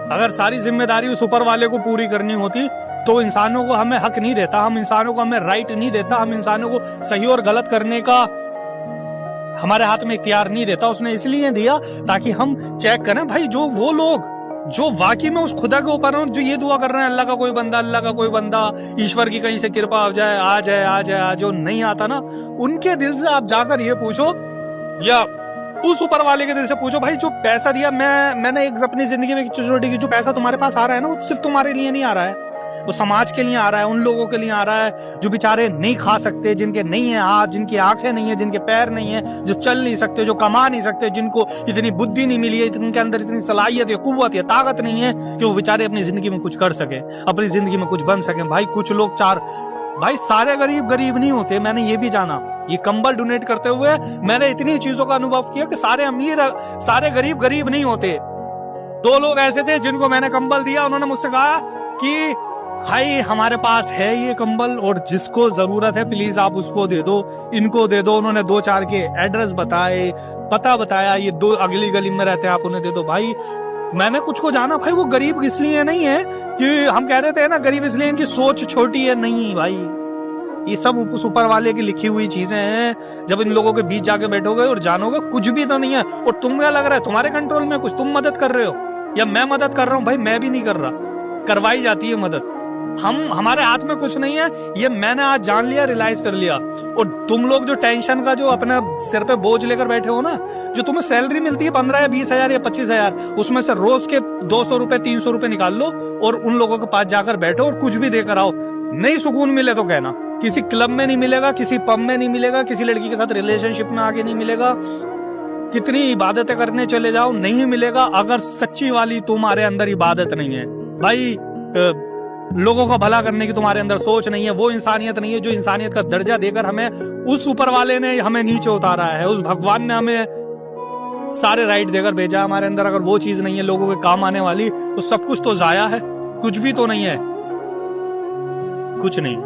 अगर सारी जिम्मेदारी उस ऊपर वाले को पूरी करनी होती तो इंसानों को हमें हक नहीं देता, हम इंसानों को हमें राइट नहीं देता, हम इंसानों को सही और गलत करने का हमारे हाथ में इख्तियार नहीं देता। उसने इसलिए दिया ताकि हम चेक करें भाई, जो वो लोग जो वाकई में उस खुदा के ऊपर जो ये दुआ कर रहे हैं, अल्लाह का कोई बंदा, अल्लाह का कोई बंदा, ईश्वर की कहीं से कृपा हो जाए, आ जाए आ जाए, आ जो नहीं आता ना, उनके दिल से आप जाकर ये पूछो, या उस ऊपर वाले के दिल से पूछो, भाई जो पैसा दिया मैंने एक अपनी जिंदगी में छोटी की, जो पैसा तुम्हारे पास आ रहा है ना, वो सिर्फ तुम्हारे लिए नहीं आ रहा है, वो समाज के लिए आ रहा है, उन लोगों के लिए आ रहा है जो बेचारे नहीं खा सकते, जिनके नहीं है हाथ, जिनकी आंखें नहीं है, जिनके पैर नहीं है, जो चल नहीं सकते, जो कमा नहीं सकते, जिनको इतनी बुद्धि नहीं मिली है, जिनके अंदर इतनी सलाहियत या कुव्वत या ताकत नहीं है कि वो बेचारे अपनी जिंदगी में कुछ कर सके, अपनी जिंदगी में कुछ बन सके। भाई कुछ लोग भाई सारे गरीब नहीं होते, मैंने ये भी जाना। ये कंबल डोनेट करते हुए मैंने इतनी चीजों का अनुभव किया कि सारे अमीर, सारे गरीब नहीं होते। 2 लोग ऐसे थे जिनको मैंने कंबल दिया, उन्होंने मुझसे कहा कि भाई हमारे पास है ये कंबल और जिसको जरूरत है प्लीज आप उसको दे दो, इनको दे दो। उन्होंने 2-4 के एड्रेस बताए, पता बताया, ये 2 अगली गली में रहते हैं, आप उन्हें दे दो। भाई मैंने कुछ को जाना, भाई वो गरीब इसलिए नहीं है कि हम कह देते हैं ना गरीब इसलिए इनकी सोच छोटी है, नहीं भाई, ये सब ऊपर वाले की लिखी हुई चीजें हैं। जब इन लोगों के बीच जाके बैठोगे और जानोगे कुछ भी तो नहीं है, और तुम क्या लग रहा है तुम्हारे कंट्रोल में कुछ, तुम मदद कर रहे हो या मैं मदद कर रहा हूं? भाई मैं भी नहीं कर रहा, करवाई जाती है मदद, हमारे हाथ में कुछ नहीं है, ये मैंने आज जान लिया, रियलाइज कर लिया। और तुम लोग जो टेंशन का जो अपने सिर पे बोझ लेकर बैठे हो ना, जो तुम्हें सैलरी मिलती है 15 या 20 हजार या 25 हजार, उसमें से रोज के 200 रुपए 300 रुपए निकाल लो और उन लोगों के पास जाकर बैठो और कुछ भी देकर आओ। नहीं सुकून मिले तो कहना, किसी क्लब में नहीं मिलेगा, किसी पब में नहीं मिलेगा, किसी लड़की के साथ रिलेशनशिप में आगे नहीं मिलेगा, कितनी इबादतें करने चले जाओ नहीं मिलेगा, अगर सच्ची वाली तुम्हारे अंदर इबादत नहीं है। भाई लोगों का भला करने की तुम्हारे अंदर सोच नहीं है, वो इंसानियत नहीं है जो इंसानियत का दर्जा देकर हमें उस ऊपर वाले ने हमें नीचे उतारा है, उस भगवान ने हमें सारे राइट देकर भेजा। हमारे अंदर अगर वो चीज नहीं है लोगों के काम आने वाली, तो सब कुछ तो जाया है, कुछ भी तो नहीं है, कुछ नहीं।